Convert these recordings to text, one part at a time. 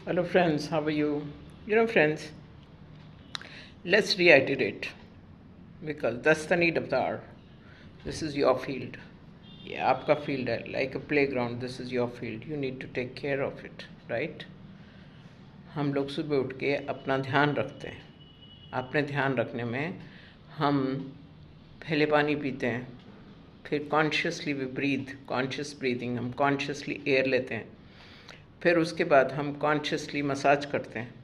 Hello, friends. How are you? Friends, let's reiterate because that's the need of the hour. This is your field. ये आपका field है, like a playground. This is your field. You need to take care of it, right? हम लोग सुबह उठ के अपना ध्यान रखते हैं. अपने ध्यान रखने में हम पहले पानी पीते हैं, फिर consciously we breathe, conscious breathing, हम कॉन्शियसली एयर लेते हैं, फिर उसके बाद हम कॉन्शियसली मसाज करते हैं,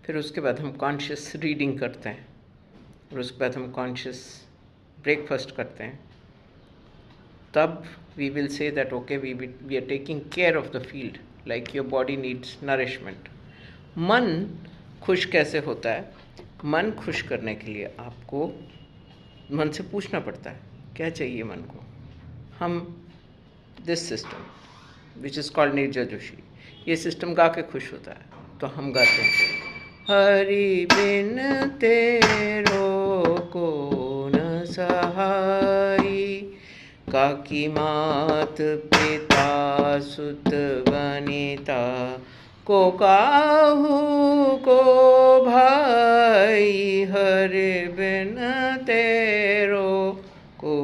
फिर उसके बाद हम कॉन्शियस रीडिंग करते हैं, और उसके बाद हम कॉन्शियस ब्रेकफास्ट करते हैं. तब we will say that okay we are taking care of the field like your body needs nourishment. मन खुश कैसे होता है? मन खुश करने के लिए आपको मन से पूछना पड़ता है क्या चाहिए मन को. हम this system which is called Nirja Joshi, ये सिस्टम गा के खुश होता है. तो हम गाते हैं हरि बिन तेरो को न सहाई, काकी मात पिता सुत वनिता, को काहू को भाई, हरि बिन तेरो को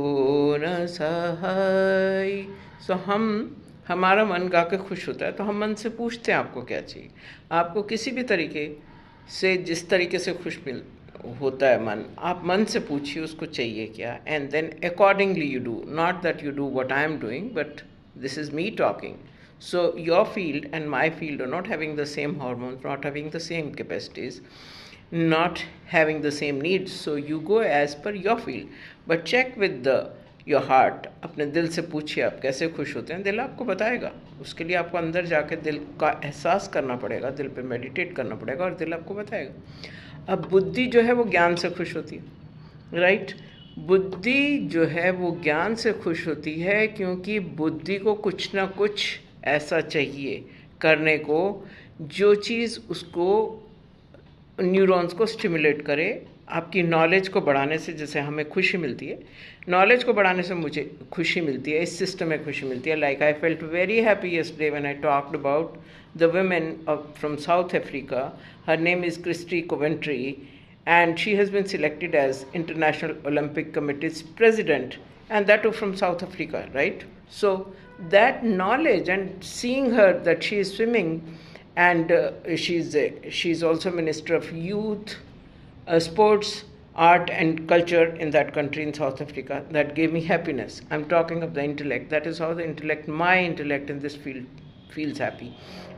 न सहाई. सो हमारा मन गा के खुश होता है. तो हम मन से पूछते हैं आपको क्या चाहिए. आपको किसी भी तरीके से जिस तरीके से खुश मिल होता है मन, आप मन से पूछिए उसको चाहिए क्या, and then accordingly you do. Not that you do what I am doing, but this is me talking. So your field and my field are not having the same hormones, not having the same capacities, not having the same needs. So you go as per your field, but check with your heart. अपने दिल से पूछिए आप कैसे खुश होते हैं. दिल आपको बताएगा. उसके लिए आपको अंदर जाके दिल का एहसास करना पड़ेगा, दिल पे मेडिटेट करना पड़ेगा और दिल आपको बताएगा. अब बुद्धि जो है वो ज्ञान से खुश होती है, राइट? बुद्धि जो है वो ज्ञान से खुश होती है क्योंकि बुद्धि को कुछ ना कुछ ऐसा चाहिए करने को जो चीज़ उसको न्यूरॉन्स को स्टिमुलेट करे. आपकी नॉलेज को बढ़ाने से जैसे हमें खुशी मिलती है, नॉलेज को बढ़ाने से मुझे खुशी मिलती है, इस सिस्टम में खुशी मिलती है. Like I felt very happy yesterday when I talked about the women from south Africa. Her name is Christie Coventry and she has been selected as International Olympic Committee's president, and that too from South Africa, right? So that knowledge and seeing her that she is swimming, and she's also Minister of Youth, Sports, Art and Culture in that country, in South Africa, that gave me happiness. I'm talking of the intellect. That is how the intellect, my intellect in this field feels happy.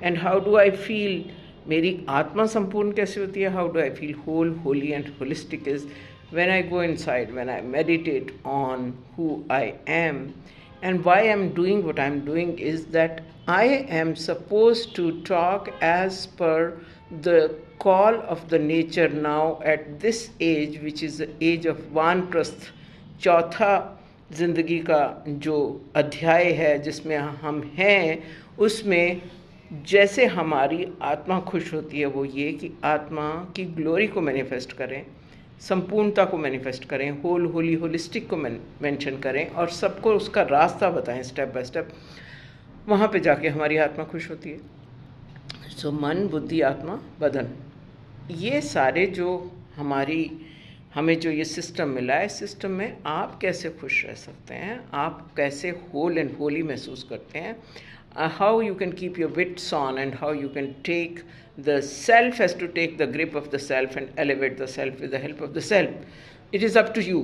And how do I feel? मेरी आत्मा संपूर्ण कैसे होती है? How do I feel whole, holy and holistic is when I go inside, when I meditate on who I am and why I'm doing what I'm doing is that I am supposed to talk as per the call of the nature now at this age, which is the age of वानप्रस्थ. चौथा जिंदगी का जो अध्याय है जिसमें हम हैं, उसमें जैसे हमारी आत्मा खुश होती है वो ये कि आत्मा की ग्लोरी को मैनिफेस्ट करें, संपूर्णता को मैनिफेस्ट करें, होल, होली, होलिस्टिक को मेंशन करें और सबको उसका रास्ता बताएं स्टेप बाय स्टेप. वहाँ पे जाके हमारी आत्मा खुश होती है. सो मन, बुद्धि, आत्मा, बदन, ये सारे जो हमें जो ये सिस्टम मिला है, सिस्टम में आप कैसे खुश रह सकते हैं, आप कैसे होल एंड होली महसूस करते हैं, how you can keep your wits on, and how you can take the self has to take the grip of the self and elevate the self with the help of the self. It is up to you,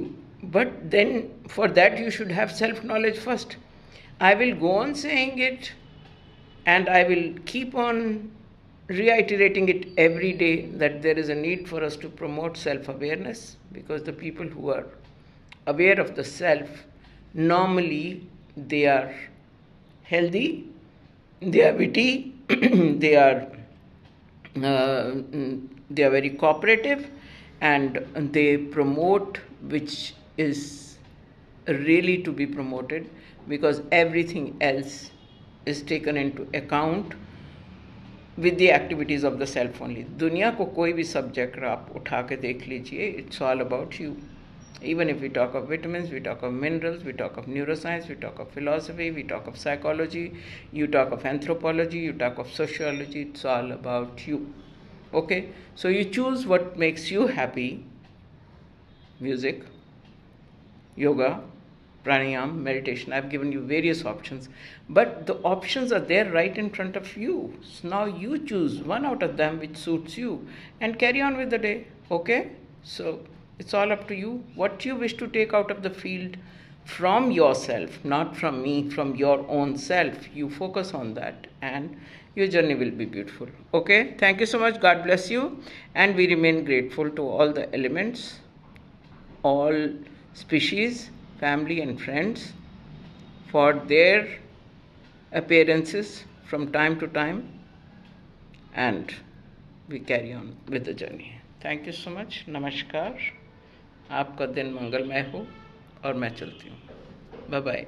but then for that you should have self knowledge first. I will go on saying it and I will keep on reiterating it every day that there is a need for us to promote self awareness, because the people who are aware of the self, normally they are healthy, they are witty, they are very cooperative, and they promote which is really to be promoted, because everything else is taken into account with the activities of the self only. दुनिया को कोई भी subject आप उठा के देख लीजिए, it's all about you. Even if we talk of vitamins, we talk of minerals, we talk of neuroscience, we talk of philosophy, we talk of psychology, you talk of anthropology, you talk of sociology, it's all about you. Okay? So you choose what makes you happy: music, yoga, pranayam, meditation. I've given you various options, but the options are there right in front of you. So now you choose one out of them which suits you and carry on with the day. Okay? So it's all up to you. What you wish to take out of the field from yourself, not from me, from your own self. You focus on that and your journey will be beautiful. Okay? Thank you so much. God bless you. And we remain grateful to all the elements, all species, family, and friends for their appearances from time to time, and we carry on with the journey. Thank you so much. नमस्कार. आपका दिन मंगलमय हो और मैं चलती हूँ. Bye bye.